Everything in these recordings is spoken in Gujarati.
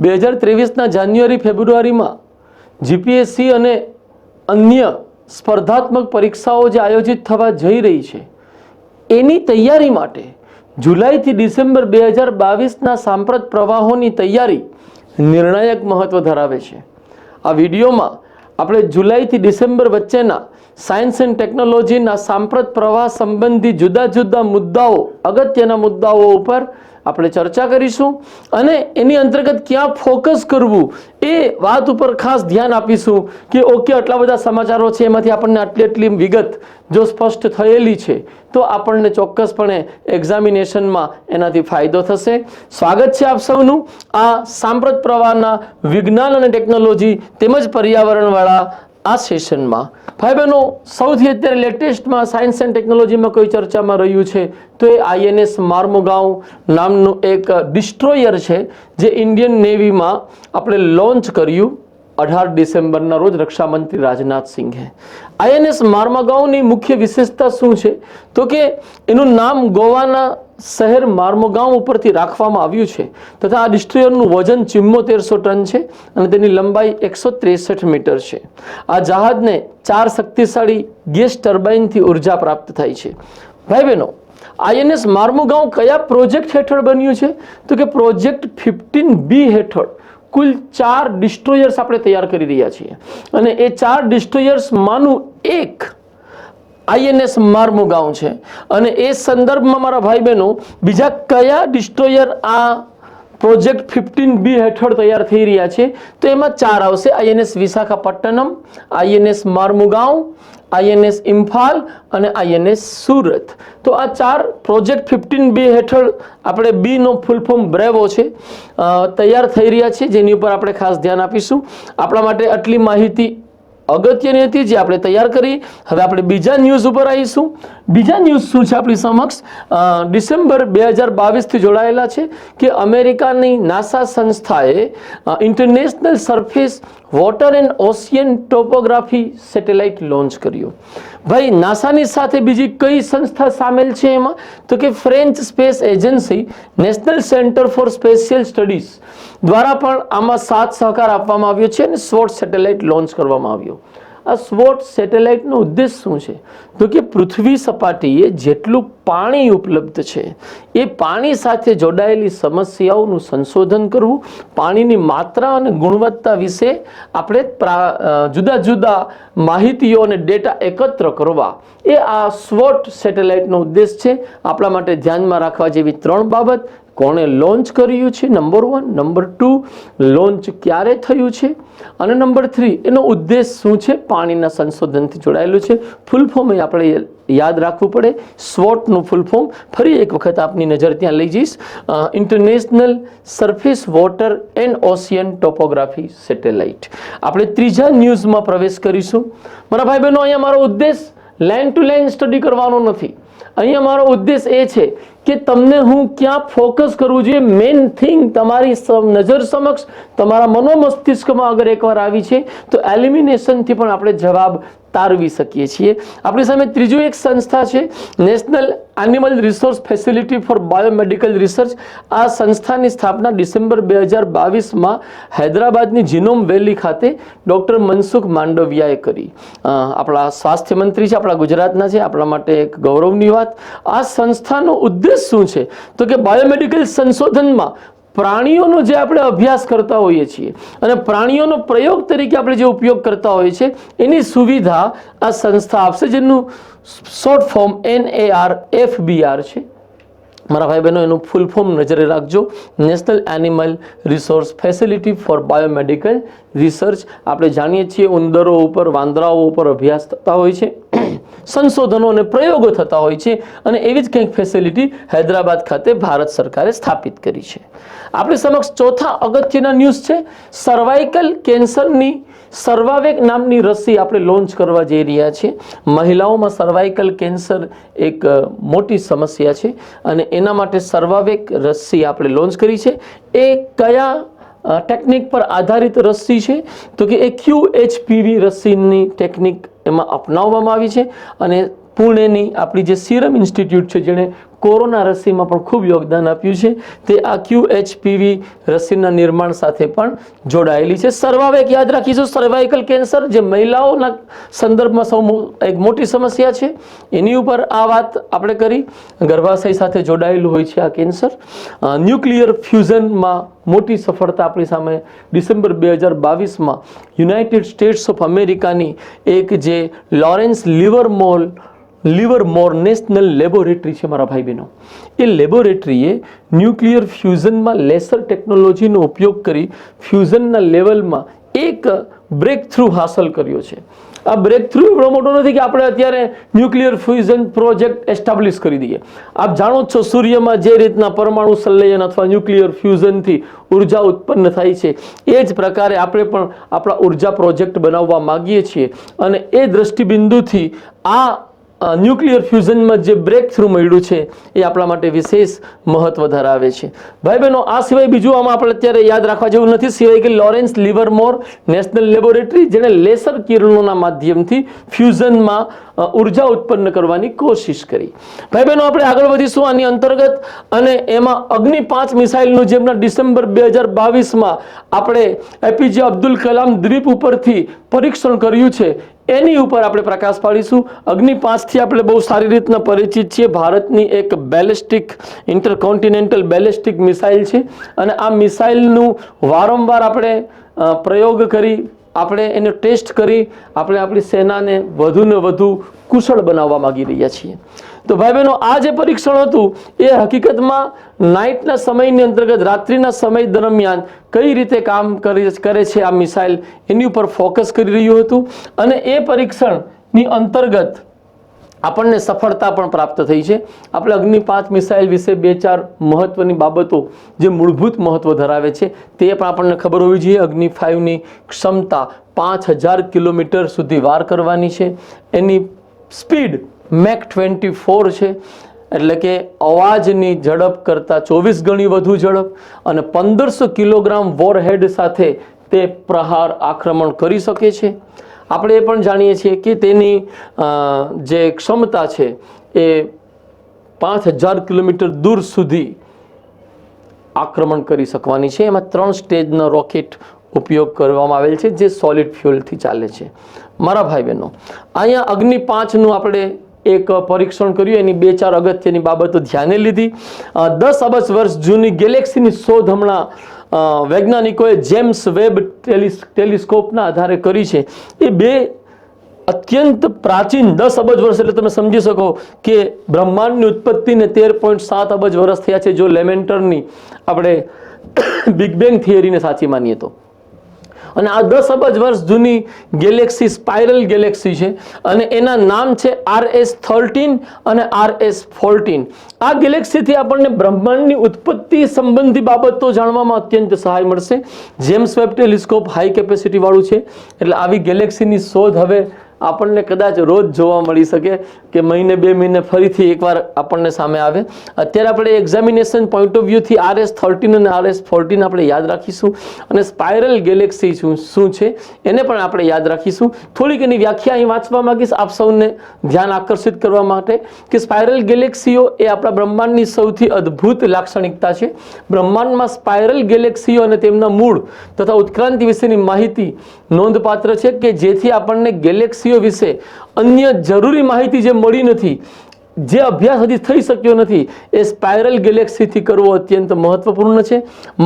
2023ના જાન્યુઆરી ફેબ્રુઆરીમાં જીપીએસસી અને અન્ય સ્પર્ધાત્મક પરીક્ષાઓ જે આયોજિત થવા જઈ રહી છે એની તૈયારી માટે જુલાઈથી ડિસેમ્બર 2022ના સાંપ્રત પ્રવાહોની તૈયારી નિર્ણાયક મહત્વ ધરાવે છે. આ વિડીયોમાં આપણે જુલાઈથી ડિસેમ્બર વચ્ચેના સાયન્સ એન્ડ ટેકનોલોજીના સાંપ્રત પ્રવાહ સંબંધી જુદા જુદા મુદ્દાઓ, અગત્યના મુદ્દાઓ ઉપર આપણે ચર્ચા કરીશું અને એની અંતર્ગત ક્યાં ફોકસ કરવું એ વાત ઉપર ખાસ ધ્યાન આપીશું કે ઓકે આટલા બધા સમાચારો છે, એમાંથી આપણને આટલી વિગત જો સ્પષ્ટ થયેલી છે તો આપણને ચોક્કસપણે એક્ઝામિનેશનમાં એનાથી ફાયદો થશે. સ્વાગત છે આપ સૌનું આ સાંપ્રત પ્રવાહના વિજ્ઞાન અને ટેકનોલોજી તેમજ પર્યાવરણવાળા આ સેશનમાં. ભાઈ બહેનો, સૌથી અત્યારે લેટેસ્ટમાં સાયન્સ એન્ડ ટેકનોલોજીમાં કોઈ ચર્ચામાં રહ્યું છે તો એ INS માર્મોગાંવ નામનું એક ડિસ્ટ્રોયર છે જે ઇન્ડિયન નેવીમાં આપણે લોન્ચ કર્યું 18 ડિસેમ્બરના રોજ રક્ષામંત્રી રાજનાથ સિંહે. INS માર્મોગાંવની મુખ્ય વિશેષતા શું છે તો કે એનું નામ ગોવાના શહેર માર્મોગાંવ ઉપરથી રાખવામાં આવ્યું છે તથા આ ડિસ્ટ્રોયરનું વજન 7400 ટન છે અને તેની લંબાઈ 163 મીટર છે. આ જહાજને 4 શક્તિશાળી ગેસ ટર્બાઇનથી ઉર્જા પ્રાપ્ત થાય છે. ભાઈ બહેનો, INS માર્મોગાંવ કયા પ્રોજેક્ટ હેઠળ બન્યું છે તો કે પ્રોજેક્ટ 15B હેઠળ કુલ 4 ડિસ્ટ્રોયર્સ આપણે તૈયાર કરી રહ્યા છીએ અને એ 4 ડિસ્ટ્રોયર્સમાંનું એક INS માર્મોગાંવ છે. અને એ સંદર્ભમાં મારા ભાઈ બહેનો બીજા કયા ડિસ્ટ્રોયર આ પ્રોજેક્ટ 15B હેઠળ તૈયાર થઈ રહ્યા છે તો એમાં 4 આવશે: INS Visakhapatnam, INS માર્મોગાંવ, INS Imphal અને INS સુરત. તો આ 4 પ્રોજેક્ટ 15B હેઠળ આપણે B નો ફૂલ ફોર્મ બ્રેવો છે તૈયાર થઈ રહ્યા છે, જેની ઉપર આપણે ખાસ ધ્યાન આપીશું. આપણા માટે આટલી માહિતી અગત્યની હતી જે આપણે તૈયાર કરી. હવે આપણે બીજા ન્યૂઝ ઉપર આવીશું. બીજા ન્યૂઝ શું છે આપણી સમક્ષ? ડિસેમ્બર 2022થી જોડાયેલા છે કે અમેરિકાની નાસા સંસ્થાએ international surface water and ocean topography satellite launch કર્યું. ભાઈ, નાસાની સાથે બીજી કઈ સંસ્થા સામેલ છે એમાં તો કે French space agency national centre for special studies દ્વારા પણ આમાં સાથ સહકાર આપવામાં આવ્યો છે અને SWOT સેટેલાઇટ લોન્ચ કરવામાં આવ્યો. આ SWOT સેટેલાઇટનો ઉદ્દેશ શું છે તો કે પૃથ્વી સપાટીએ જેટલું પાણી ઉપલબ્ધ છે એ પાણી સાથે જોડાયેલી સમસ્યાઓનું સંશોધન કરવું, પાણીની માત્રા અને ગુણવત્તા વિશે આપણે જુદા જુદા માહિતીઓ અને ડેટા એકત્ર કરવા, એ આ SWOT સેટેલાઇટનો ઉદ્દેશ છે. આપણા માટે ધ્યાનમાં રાખવા જેવી 3 બાબત: કોણે લોન્ચ કર્યું છે, નંબર 1; નંબર 2, લોન્ચ ક્યારે થયું છે અને નંબર 3, એનો ઉદ્દેશ શું છે, પાણીના સંશોધનથી જોડાયેલું છે. ફૂલ ફોર્મ એ આપણે યાદ રાખવું પડે. SWOTનું ફૂલ ફોર્મ ફરી એક વખત આપની નજર ત્યાં લઈ જઈશ: international surface water and ocean topography satellite. આપણે ત્રીજા ન્યૂઝમાં પ્રવેશ કરીશું. મારા ભાઈ બહેનો, અહીંયા મારો ઉદ્દેશ લાઇન ટુ લાઇન સ્ટડી કરવાનો નથી. અહીંયા મારો ઉદ્દેશ એ છે કે તમને હું ક્યાં ફોકસ કરવું જોઈએ, મેઇન થિંગ તમારી નજર સમક્ષ, તમારા મનોમસ્તિષ્કમાં અગર એકવાર આવી છે તો એલિમિનેશનથી પણ આપણે જવાબ તારવી શકીએ છીએ. આપણી સામે ત્રીજું એક સંસ્થા છે, national animal resource facility for biomedical research. આ સંસ્થાની સ્થાપના ડિસેમ્બર 2022માં હૈદરાબાદની જીનોમ વેલી ખાતે ડૉક્ટર મનસુખ માંડવિયાએ કરી. આપણા સ્વાસ્થ્ય મંત્રી છે, આપણા ગુજરાતના છે, આપણા માટે એક ગૌરવની વાત. આ સંસ્થાનો ઉદ્દેશ શું છે તો કે બાયોમેડિકલ સંશોધનમાં પ્રાણીઓનો જે આપણે અભ્યાસ કરતા હોઈએ છીએ અને પ્રાણીઓનો પ્રયોગ તરીકે આપણે જે ઉપયોગ કરતા હોઈએ છીએ એની સુવિધા આ સંસ્થા આપશે, જેનું શોર્ટ ફોર્મ NARFBR છે. મારા ભાઈ બહેનો, એનું ફૂલ ફોર્મ નજરે રાખજો: national animal resource facility for biomedical research. આપણે જાણીએ છીએ ઉંદરો ઉપર, વાંદરાઓ ઉપર અભ્યાસ થતા હોય છે, સંશોધનો અને પ્રયોગો થતા હોય છે અને એવી જ કંઈક ફેસિલિટી હૈદરાબાદ ખાતે ભારત સરકારે સ્થાપિત કરી છે. આપણી સમક્ષ ચોથા અગત્યના ન્યૂઝ છે: સર્વાઇકલ કેન્સરની સર્વાવેક નામની રસી આપણે લોન્ચ કરવા જઈ રહ્યા છીએ. મહિલાઓમાં સર્વાઇકલ કેન્સર એક મોટી સમસ્યા છે અને એના માટે સર્વાવેક રસી આપણે લોન્ચ કરી છે. એ કયા ટેકનિક પર આધારિત રસી છે તો કે એ QHPV રસીની ટેકનિક એમાં અપનાવવામાં આવી છે અને પુણેની આપણી જે સિરમ ઇન્સ્ટિટ્યૂટ છે જેણે કોરોના રસીમાં પણ ખૂબ યોગદાન આપ્યું છે. તે આ QHPV રસીના નિર્માણ સાથે પણ જોડાયેલી છે. સર્વાઇકલ યાદ રાખીશું, સર્વાઇકલ કેન્સર જે મહિલાઓના સંદર્ભમાં એક મોટી સમસ્યા છે, એની ઉપર આ વાત આપણે કરી. ગર્ભાશય સાથે જોડાયેલું હોય છે આ કેન્સર. ન્યુક્લિયર ફ્યુઝનમાં મોટી સફળતા આપણી સામે ડિસેમ્બર 2022માં યુનાઇટેડ સ્ટેટ્સ ઓફ અમેરિકાની એક જે લોરેન્સ લિવરમોર નેશનલ લેબોરેટરી છે મારા ભાઈ બહેનો, એ લેબોરેટરીએ ન્યુક્લિયર ફ્યુઝનમાં લેસર ટેકનોલોજીનો ઉપયોગ કરી ફ્યુઝનના લેવલમાં એક બ્રેક થ્રુ હાંસલ કર્યો છે. આ બ્રેક થ્રુ એવડો મોટો નથી કે આપણે અત્યારે ન્યુક્લિયર ફ્યુઝન પ્રોજેક્ટ એસ્ટાબ્લિશ કરી દઈએ. આપ જાણો છો સૂર્યમાં જે રીતના પરમાણુ સંલયન અથવા ન્યુક્લિયર ફ્યુઝનથી ઉર્જા ઉત્પન્ન થાય છે, એ જ પ્રકારે આપણે પણ આપણા ઉર્જા પ્રોજેક્ટ બનાવવા માગીએ છીએ. અને એ દ્રષ્ટિબિંદુથી આ ન્યુક્લિયર ફ્યુઝનમાં જે બ્રેક થ્રુ મળ્યું છે એ આપણા માટે વિશેષ મહત્વ ધરાવે છે. ભાઈ બહેનો, આ સિવાય બીજું આમાં આપણે અત્યારે યાદ રાખવા જેવું નથી, સિવાય કે લોરેન્સ લિવરમોર નેશનલ લેબોરેટરી જેણે લેસર કિરણોના માધ્યમથી ફ્યુઝનમાં ઉર્જા ઉત્પન્ન કરવાની કોશિશ કરી. ભાઈ બહેનો, આપણે આગળ વધીશું આની અંતર્ગત, અને એમાં અગ્નિ 5 મિસાઇલનું જેમના ડિસેમ્બર 2022માં આપણે એપીજે અબ્દુલ કલામ દ્વીપ ઉપરથી પરીક્ષણ કર્યું છે એની ઉપર આપણે પ્રકાશ પાડીશું. અગ્નિ 5થી આપણે બહુ સારી રીતના પરિચિત છીએ. ભારતની એક બેલિસ્ટિક ઇન્ટરકોન્ટિનેન્ટલ બેલિસ્ટિક મિસાઇલ છે, અને આ મિસાઇલનું વારંવાર આપણે પ્રયોગ કરી, આપણે એને ટેસ્ટ કરી, આપણે આપણી સેનાને વધુને વધુ કુશળ બનાવવા માંગી રહ્યા છીએ. તો ભાઈ બહેનો, આ જે પરીક્ષણ હતું એ હકીકતમાં નાઇટના સમયની અંતર્ગત, રાત્રિના સમય દરમિયાન કઈ રીતે કામ કરે છે આ મિસાઇલ, એની ઉપર ફોકસ કરી રહ્યું હતું. અને એ પરીક્ષણની અંતર્ગત આપણને સફળતા પણ પ્રાપ્ત થઈ છે. આપણે અગ્નિ 5 મિસાઇલ વિશે 2-4 મહત્વની બાબતો જે મૂળભૂત મહત્વ ધરાવે છે તે પણ આપણને ખબર હોવી જોઈએ. અગ્નિ 5ની ક્ષમતા 5000 કિલોમીટર સુધી વાર કરવાની છે. એની સ્પીડ મેક 24 છે, એટલે કે અવાજની ઝડપ કરતાં 24 ગણી વધુ ઝડપ, અને 1500 કિલોગ્રામ વોરહેડ સાથે તે પ્રહાર આક્રમણ કરી શકે છે. આપણે એ પણ જાણીએ છીએ કે તેની જે ક્ષમતા છે એ 5000 કિલોમીટર દૂર સુધી આક્રમણ કરી શકવાની છે. એમાં 3 સ્ટેજનો રોકેટ ઉપયોગ કરવામાં આવેલ છે જે સોલિડ ફ્યુઅલથી ચાલે છે. મારા ભાઈ બહેનો, અહીંયા અગ્નિ 5નું આપણે એક પરીક્ષણ કર્યું, એની 2-4 અગત્યની બાબતો ધ્યાને લીધી. 10 અબજ વર્ષ જૂની ગેલેક્સીની શોધ હમણાં વૈજ્ઞાનિકોએ જેમ્સ વેબ ટેલિસ્કોપના આધારે કરી છે. એ 2 અત્યંત પ્રાચીન 10 અબજ વર્ષ એટલે તમે સમજી શકો કે બ્રહ્માંડની ઉત્પત્તિને 13.7 અબજ વર્ષ થયા છે જો લેમેન્ટરની આપણે બિગ બેંગ થિયરીને સાચી માનીએ તો. અને આ 10 અબજ વર્ષ જૂની ગેલેક્સી સ્પાઇરલ ગેલેક્સી છે, અને એના નામ છે RS13 અને RS14. આ ગેલેક્સીથી આપણને બ્રહ્માંડની ઉત્પત્તિ સંબંધી બાબતો જાણવામાં અત્યંત સહાય મળશે. James web telescope high capacity વાળું છે, એટલે આવી ગેલેક્સીની શોધ હવે આપણને કદાચ રોજ જોવા મળી શકે કે મહિને 2 મહિને ફરીથી એકવાર આપણને સામે આવે. અત્યારે આપણે એક્ઝામિનેશન પોઈન્ટ ઓફ વ્યૂથી RS13 અને RS14 આપણે યાદ રાખીશું, અને સ્પાઇરલ ગેલેક્સી શું છે એને પણ આપણે યાદ રાખીશું. થોડીક એની વ્યાખ્યા અહીં વાંચવા માંગીશ આપ સૌને ધ્યાન આકર્ષિત કરવા માટે કે સ્પાઇરલ ગેલેક્સીઓ એ આપણા બ્રહ્માંડની સૌથી અદ્ભુત લાક્ષણિકતા છે. બ્રહ્માંડમાં સ્પાઇરલ ગેલેક્સીઓ અને તેમના મૂળ તથા ઉત્ક્રાંતિ વિશેની માહિતી નોંધપાત્ર છે કે જેથી આપણને ગેલેક્સી વિશે અન્ય જરૂરી માહિતી જે મળી નથી, જે અભ્યાસ હજી થઈ શક્યો નથી, એ સ્પાઇરલ ગેલેક્સીથી કરવો અત્યંત મહત્વપૂર્ણ છે.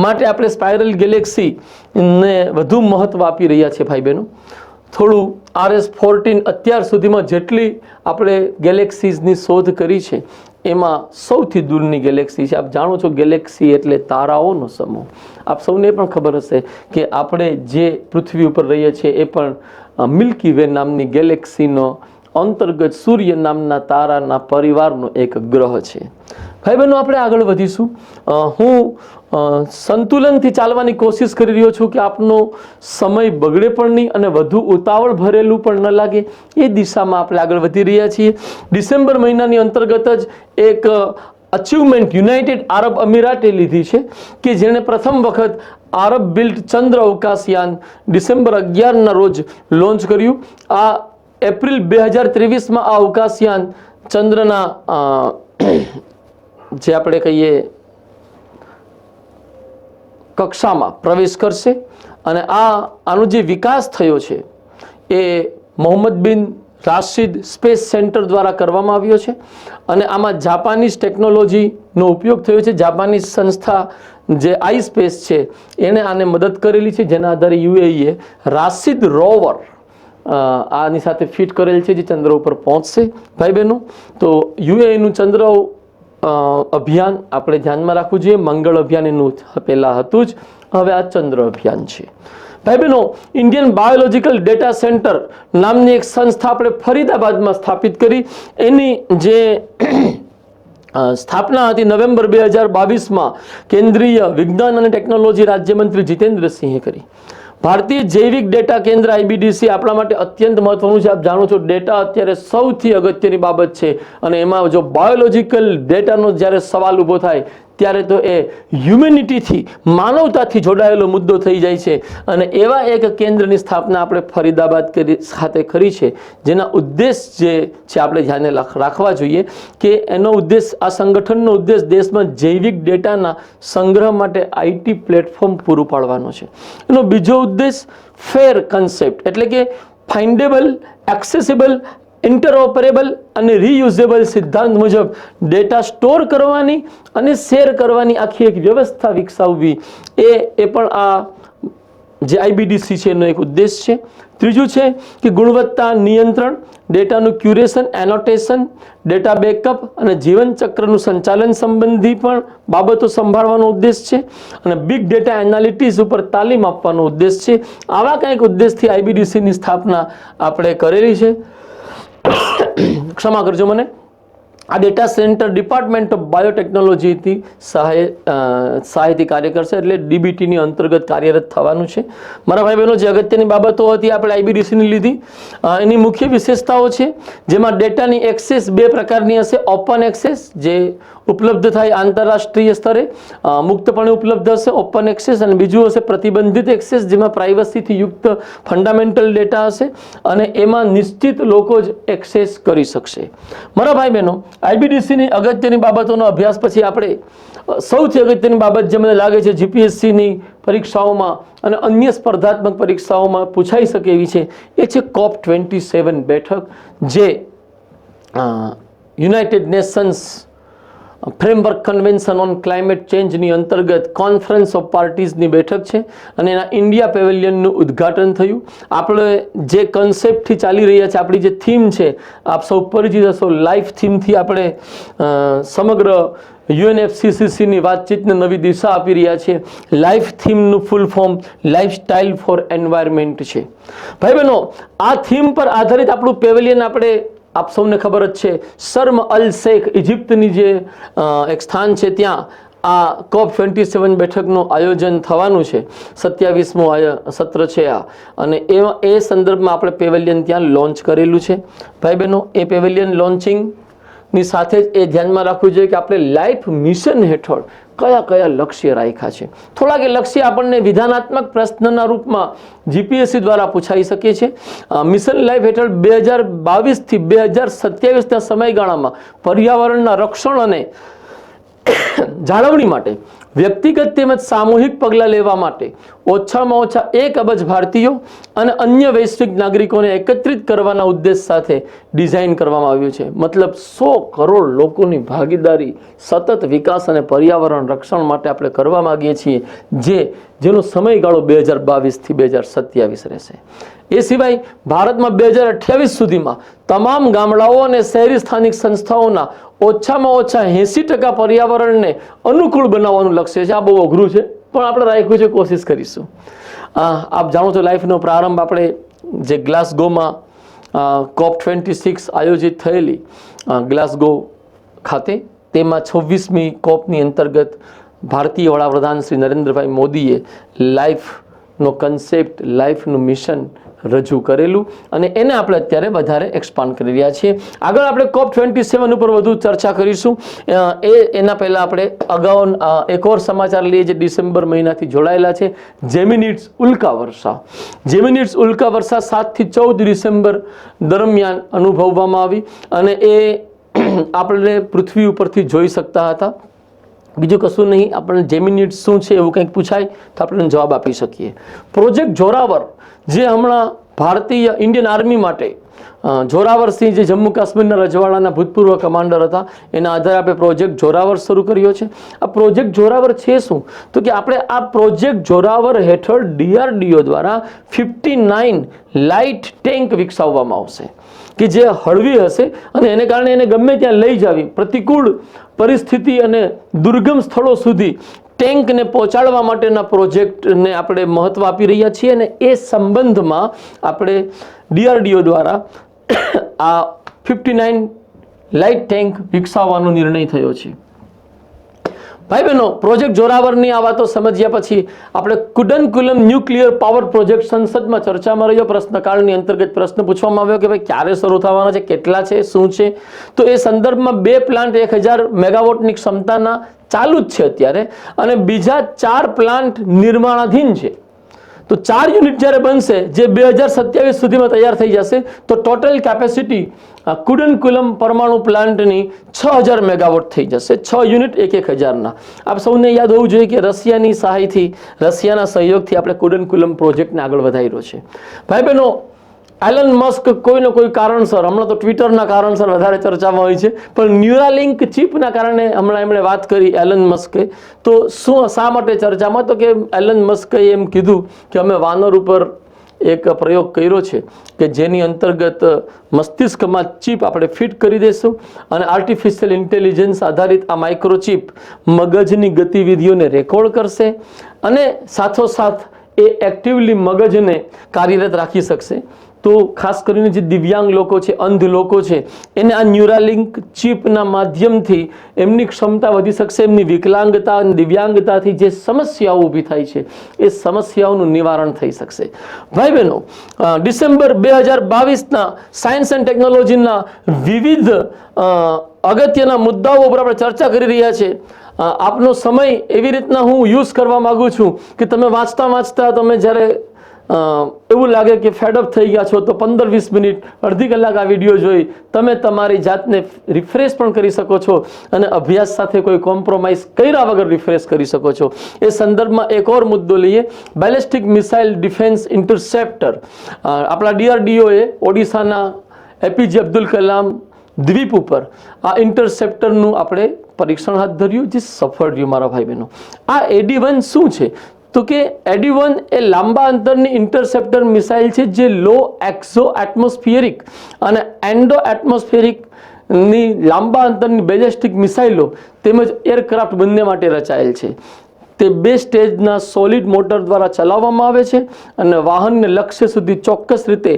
માટે આપણે સ્પાઇરલ ગેલેક્સીને વધુ મહત્વ આપી રહ્યા છીએ ભાઈ બહેનો. થોડું RS14 અત્યાર સુધીમાં જેટલી આપણે ગેલેક્સીઝની શોધ કરી છે એમાં સૌથી દૂરની ગેલેક્સી છે. આપ જાણો છો ગેલેક્સી એટલે તારાઓનો સમૂહ. આપ સૌને પણ ખબર હશે કે આપણે જે પૃથ્વી ઉપર રહીએ છીએ એ પણ મિલ્કી વે નામની ગેલેક્સીનો અંતર્ગત સૂર્ય નામના તારાના પરિવારનો એક ગ્રહ છે. ભાઈ બહેનો, આપણે આગળ વધીશું. હું સંતુલનથી ચાલવાની કોશિશ કરી રહ્યો છું કે આપનો સમય બગડે પણ નહીં અને વધુ ઉતાવળ ભરેલું પણ ન લાગે, એ દિશામાં આપણે આગળ વધી રહ્યા છીએ. ડિસેમ્બર મહિનાની અંતર્ગત જ એક અચીવમેન્ટ યુનાઇટેડ આરબ અમીરાતે લીધી છે કે જેણે પ્રથમ વખત આરબ બિલ્ટ ચંદ્ર અવકાશયાન ડિસેમ્બર 11ના રોજ લોન્ચ કર્યું. આ એપ્રિલ 2023માં આ અવકાશયાન ચંદ્રના જે આપણે કહીએ કક્ષામાં પ્રવેશ કરશે અને આનો જે વિકાસ થયો છે એ મોહમ્મદ બિન રાશિદ સ્પેસ સેન્ટર દ્વારા કરવામાં આવ્યો છે અને આમાં જાપાનીઝ ટેકનોલોજીનો ઉપયોગ થયો છે. જાપાનીઝ સંસ્થા જે આઈ સ્પેસ છે એણે આને મદદ કરેલી છે, જેના આધારે યુએઈએ રાશિદ રોવર આની સાથે ફિટ કરેલ છે જે ચંદ્ર ઉપર પહોંચશે. ભાઈ બહેનો, તો યુએઈનું ચંદ્ર અભિયાન આપણે ધ્યાનમાં રાખવું જોઈએ. મંગળ અભિયાન એનું પહેલાં હતું જ, હવે આ ચંદ્ર અભિયાન છે. ભાઈ બહેનો, ઇન્ડિયન બાયોલોજિકલ ડેટા સેન્ટર નામની એક સંસ્થા આપણે ફરીદાબાદમાં સ્થાપિત કરી. એની જે સ્થાપના હતી નવેમ્બર 2022માં કેન્દ્રીય વિજ્ઞાન અને ટેકનોલોજી રાજ્યમંત્રી જીતેન્દ્રસિંહે કરી. ભારતીય જૈવિક ડેટા કેન્દ્ર આઈબીડીસી આપણા માટે અત્યંત મહત્વનું છે. આપ જાણો છો ડેટા અત્યારે સૌથી અગત્યની બાબત છે અને એમાં જો બાયોલોજિકલ ડેટાનો જ્યારે સવાલ ઊભો થાય ત્યારે તો એ હ્યુમેનિટીથી માનવતાથી જોડાયેલો મુદ્દો થઈ જાય છે અને એવા એક કેન્દ્રની સ્થાપના આપણે ફરીદાબાદ ખાતે કરી છે, જેના ઉદ્દેશ જે છે આપણે ધ્યાને રાખવા જોઈએ કે એનો ઉદ્દેશ, આ સંગઠનનો ઉદ્દેશ દેશમાં જૈવિક ડેટાના સંગ્રહ માટે આઈટી પ્લેટફોર્મ પૂરું પાડવાનો છે. એનો બીજો ઉદ્દેશ ફેર કન્સેપ્ટ એટલે કે ફાઇન્ડેબલ, એક્સેસિબલ, ઇન્ટરઓપરેબલ અને રીયુઝેબલ સિદ્ધાંત મુજબ ડેટા સ્ટોર કરવાની અને શેર કરવાની આખી એક વ્યવસ્થા વિકસાવવી એ પણ આ જે આઈબીડીસી છે એનો એક ઉદ્દેશ છે. ત્રીજું છે કે ગુણવત્તા નિયંત્રણ, ડેટાનું ક્યુરેશન, એનોટેશન, ડેટા બેકઅપ અને જીવનચક્રનું સંચાલન સંબંધી પણ બાબતો સંભાળવાનો ઉદ્દેશ છે અને બિગ ડેટા એનાલિટિક્સ ઉપર તાલીમ આપવાનો ઉદ્દેશ છે. આવા કંઈક ઉદ્દેશથી આઈબીડીસીની સ્થાપના આપણે કરેલી છે. ક્ષમા કરજો મને. આ ડેટા સેન્ટર ડિપાર્ટમેન્ટ ઓફ બાયોટેકનોલોજીથી સહાયથી કાર્ય કરશે, એટલે ડીબીટીની અંતર્ગત કાર્યરત થવાનું છે. મારા ભાઈ બહેનો, જે અગત્યની બાબતો હતી આપણે આઈબીડીસીની લીધી. એની મુખ્ય વિશેષતાઓ છે જેમાં ડેટાની એક્સેસ બે પ્રકારની હશે. ઓપન એક્સેસ જે ઉપલબ્ધ થાય આંતરરાષ્ટ્રીય સ્તરે, મુક્તપણે ઉપલબ્ધ હશે ઓપન એક્સેસ, અને બીજું હશે પ્રતિબંધિત એક્સેસ જેમાં પ્રાઇવસીથી યુક્ત ફંડામેન્ટલ ડેટા હશે અને એમાં નિશ્ચિત લોકો જ એક્સેસ કરી શકશે. મારા ભાઈ બહેનો, આઈબીડીસીની અગત્યની બાબતોનો અભ્યાસ પછી આપણે સૌથી અગત્યની બાબત જે મને લાગે છે જીપીએસસીની પરીક્ષાઓમાં અને અન્ય સ્પર્ધાત્મક પરીક્ષાઓમાં પૂછાઈ શકે એવી છે એ છે COP27 બેઠક, જે United Nations framework convention on climate ચેન્જની અંતર્ગત કોન્ફરન્સ ઓફ પાર્ટીઝની બેઠક છે અને એના ઇન્ડિયા પેવેલિયનનું ઉદ્ઘાટન થયું. આપણે જે કન્સેપ્ટથી ચાલી રહ્યા છે, આપણી જે થીમ છે, આપ સૌ પરિચિત હશો, લાઈફ થીમથી આપણે સમગ્ર યુએનએફસીસીસીની વાતચીતને નવી દિશા આપી રહ્યા છે. લાઈફ થીમનું full form lifestyle for environment છે. ભાઈ બહેનો, આ થીમ પર આધારિત આપણું પેવેલિયન આપણે આપ સૌને ખબર જ છે શર્મ અલ શેખ ઇજિપ્તની જે એક સ્થાન છે ત્યાં આ COP27 બેઠકનું આયોજન થવાનું છે. 27મું સત્ર છે આ, અને એ સંદર્ભમાં આપણે પેવેલિયન ત્યાં લોન્ચ કરેલું છે. ભાઈ બહેનો, એ પેવેલિયન લોન્ચિંગની સાથે જ એ ધ્યાનમાં રાખવું જોઈએ કે આપણે લાઈફ મિશન હેઠળ કયા કયા લક્ષ્ય રાખ્યા છે. થોડાક એ લક્ષ્ય આપણને વિધાનાત્મક પ્રશ્નના રૂપમાં જીપીએસસી દ્વારા પૂછાઈ શકે છે. મિશન લાઈફ હેઠળ 2022થી 2027ના સમયગાળામાં પર્યાવરણના રક્ષણ અને જાળવણી માટે વ્યક્તિગત તેમજ સામૂહિક પગલાં લેવા માટે ઓછામાં ઓછા 1 અબજ ભારતીયો અને અન્ય વૈશ્વિક નાગરિકોને એકત્રિત કરવાના ઉદ્દેશ સાથે ડિઝાઇન કરવામાં આવ્યું છે. મતલબ 100 કરોડ લોકોની ભાગીદારી સતત વિકાસ અને પર્યાવરણ રક્ષણ માટે આપણે કરવા માગીએ છીએ, જેનો સમયગાળો 2022થી 2027 રહેશે. એ સિવાય ભારતમાં 2028 સુધીમાં તમામ ગામડાઓ અને શહેરી સ્થાનિક સંસ્થાઓના ઓછામાં ઓછા 80% પર્યાવરણને અનુકૂળ બનાવવાનું લક્ષ્ય છે. આ બહુ અઘરું છે પણ આપણે રાખ્યું છે, કોશિશ કરીશું. આપ જાણો છો લાઈફનો પ્રારંભ આપણે જે ગ્લાસગોમાં COP26 આયોજિત થયેલી ગ્લાસગો ખાતે, તેમાં 26મી COPની અંતર્ગત ભારતીય વડાપ્રધાન શ્રી નરેન્દ્રભાઈ મોદીએ લાઈફનો કન્સેપ્ટ, લાઈફનું મિશન રજૂ કરેલું અને એને આપણે અત્યારે વધારે એક્સપાન્ડ કરી રહ્યા છીએ. આગળ આપણે COP27 ઉપર વધુ ચર્ચા કરીશું. એના પહેલાં આપણે અગાઉ એક ઓર સમાચાર લઈએ જે ડિસેમ્બર મહિનાથી જોડાયેલા છે. જેમિનિડ્સ ઉલ્કા વર્ષા. જેમિનિડ્સ ઉલ્કા વર્ષા 7 થી 14 ડિસેમ્બર દરમિયાન અનુભવવામાં આવી અને એ આપણે પૃથ્વી ઉપરથી જોઈ શકતા હતા. બીજું કશું નહીં, આપણને જેમિનિટ્સ શું છે એવું કંઈક પૂછાય તો આપણે જવાબ આપી શકીએ. પ્રોજેક્ટ જોરાવર જે હમણાં ભારતીય ઇન્ડિયન આર્મી માટે જોરાવરસિંહ જે જમ્મુ કાશ્મીરના રજવાડાના ભૂતપૂર્વ કમાન્ડર હતા એના આધારે આપણે પ્રોજેક્ટ જોરાવર શરૂ કર્યો છે. આ પ્રોજેક્ટ જોરાવર છે શું? તો કે આપણે આ પ્રોજેક્ટ જોરાવર હેઠળ DRDO દ્વારા 59 લાઇટ ટેન્ક વિકસાવવામાં આવશે કે જે હળવી હશે અને એને કારણે એને ગમે ત્યાં લઈ જાવી, પ્રતિકૂળ પરિસ્થિતિ અને દુર્ગમ સ્થળો સુધી ટેન્કને પહોંચાડવા માટેના પ્રોજેક્ટને આપણે મહત્વ આપી રહ્યા છીએ. અને એ સંબંધમાં આપણે DRDO દ્વારા આ 59 લાઇટ ટેન્ક વિકસાવવાનો નિર્ણય થયો છે. ભાઈ બહેનો, પ્રોજેક્ટ જોરાવરની આ વાતો સમજ્યા પછી આપણે કુડનકુલમ ન્યુક્લિયર પાવર પ્રોજેક્ટ સંસદમાં ચર્ચામાં રહ્યો. પ્રશ્નકાળની અંતર્ગત પ્રશ્ન પૂછવામાં આવ્યો કે ભાઈ ક્યારે શરૂ થવાના છે, કેટલા છે, શું છે? તો એ સંદર્ભમાં 2 પ્લાન્ટ 1000 મેગાવોટની ક્ષમતાના ચાલુ જ છે અત્યારે અને બીજા 4 પ્લાન્ટ નિર્માણાધીન છે. તો 4 યુનિટ જ્યારે બનશે જે 2027 સુધીમાં તૈયાર થઈ જશે તો ટોટલ કેપેસિટી કુડનકુલમ પરમાણુ પ્લાન્ટની 6000 મેગાવોટ થઈ જશે. 6 યુનિટ 1000ના. આપ સૌને યાદ હોવું જોઈએ કે રશિયાની સહાયથી, રશિયાના સહયોગથી આપણે કુડનકુલમ પ્રોજેક્ટને આગળ વધાર્યો છે. ભાઈ બહેનો, એલન મસ્ક કોઈને કોઈ કારણસર, હમણાં તો ટ્વિટરના કારણસર વધારે ચર્ચામાં હોય છે, પણ ન્યુરાલિંક ચીપના કારણે હમણાં એમણે વાત કરી એલન મસ્કે. તો શા માટે ચર્ચામાં? તો કે એલન મસ્કે એમ કીધું કે અમે વાનર ઉપર એક પ્રયોગ કર્યો છે કે જેની અંતર્ગત મસ્તિષ્કમાં ચીપ આપણે ફિટ કરી દઈશું અને આર્ટિફિશિયલ ઇન્ટેલિજન્સ આધારિત આ માઇક્રોચીપ મગજની ગતિવિધિઓને રેકોર્ડ કરશે અને સાથોસાથ એ એક્ટિવલી મગજને કાર્યરત રાખી શકશે. તો ખાસ કરીને જે દિવ્યાંગ લોકો છે, અંધ લોકો છે, એને આ ન્યુરાલિંક ચીપના માધ્યમથી એમની ક્ષમતા વધી શકશે. એમની વિકલાંગતા અને દિવ્યાંગતાથી જે સમસ્યાઓ ઊભી થાય છે એ સમસ્યાઓનું નિવારણ થઈ શકશે. ભાઈ બહેનો, ડિસેમ્બર 2022ના સાયન્સ એન્ડ ટેકનોલોજીના વિવિધ અગત્યના મુદ્દાઓ ઉપર આપણે ચર્ચા કરી રહ્યા છીએ. આપનો સમય એવી રીતના હું યુઝ કરવા માગું છું કે તમે વાંચતા તમે જ્યારે એવું લાગે કે ફેડઅપ થઈ ગયા છો તો 15-20 મિનિટ, અડધી કલાક આ વિડીયો જોઈ તમે તમારી જાતને રિફ્રેશ પણ કરી શકો છો અને અભ્યાસ સાથે કોઈ કોમ્પ્રોમાઇઝ કર્યા વગર રિફ્રેશ કરી શકો છો. એ સંદર્ભમાં એક ઓર મુદ્દો લઈએ. Ballistic missile defence interceptor. આપણા DRDOએ ઓડિશાના APJ અબ્દુલ કલામ દ્વીપ ઉપર આ ઇન્ટરસેપ્ટરનું આપણે પરીક્ષણ હાથ ધર્યું જે સફળ રહ્યું. મારા ભાઈ બહેનો, આ AD-1 શું છે? તો કે AD-1 એ લાંબા અંતરની ઇન્ટરસેપ્ટર મિસાઇલ છે જે લો એક્ઝો એટમોસ્ફિયરિક અને એન્ડો એટમોસ્ફિયરિકની લાંબા અંતરની બેલિસ્ટિક મિસાઇલો તેમજ એરક્રાફ્ટ બંને માટે રચાયેલ છે. તે 2 સ્ટેજના સોલિડ મોટર દ્વારા ચલાવવામાં આવે છે અને વાહનને લક્ષ્ય સુધી ચોક્કસ રીતે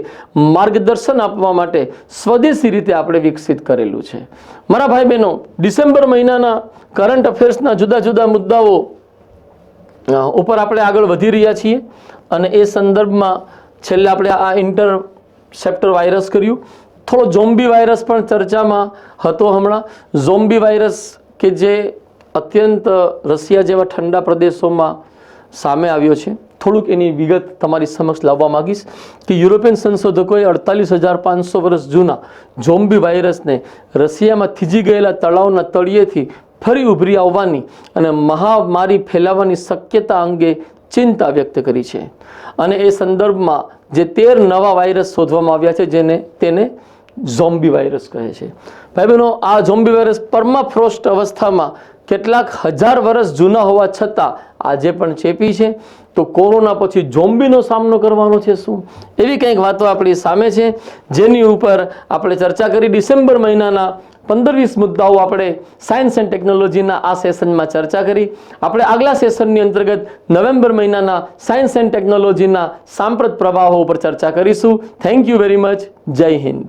માર્ગદર્શન આપવા માટે સ્વદેશી રીતે આપણે વિકસિત કરેલું છે. મારા ભાઈ બહેનો, ડિસેમ્બર મહિનાના કરંટ અફેર્સના જુદા જુદા મુદ્દાઓ ઉપર આપણે આગળ વધી રહ્યા છીએ અને એ સંદર્ભમાં છેલ્લે આપણે આ ઇન્ટરસેપ્ટર વાયરસ કર્યું. થોડો ઝોમ્બી વાયરસ પણ ચર્ચામાં હતો હમણાં. ઝોમ્બી વાયરસ કે જે અત્યંત રશિયા જેવા ઠંડા પ્રદેશોમાં સામે આવ્યો છે. થોડુંક એની વિગત તમારી સમક્ષ લાવવા માંગીશ કે યુરોપિયન સંશોધકોએ 48,500 વર્ષ જૂના ઝોમ્બી વાયરસને રશિયામાં થીજી ગયેલા તળાવના તળિયેથી ફરી ઉભરી આવવાની અને મહામારી ફેલાવાની શક્યતા અંગે ચિંતા વ્યક્ત કરી છે. અને એ સંદર્ભમાં જે 13 નવા વાયરસ શોધવામાં આવ્યા છે તેને ઝોમ્બી વાયરસ કહે છે. ભાઈ બહેનો, આ ઝોમ્બી વાયરસ પરમાફ્રોસ્ટ અવસ્થામાં કેટલાક હજાર વર્ષ જૂના હોવા છતાં આજે પણ ચેપી છે. તો કોરોના પછી ઝોમ્બીનો સામનો કરવાનો છે શું? એવી કંઈક વાતો આપણી સામે છે જેની ઉપર આપણે ચર્ચા કરી. ડિસેમ્બર મહિનાના 15-20 મુદ્દાઓ આપણે સાયન્સ એન્ડ ટેકનોલોજીના આ સેશનમાં ચર્ચા કરી. આપણે આગલા સેશનની અંતર્ગત નવેમ્બર મહિનાના સાયન્સ એન્ડ ટેકનોલોજીના સાંપ્રત પ્રવાહો ઉપર ચર્ચા કરીશું. Thank you very much. જય હિન્દ.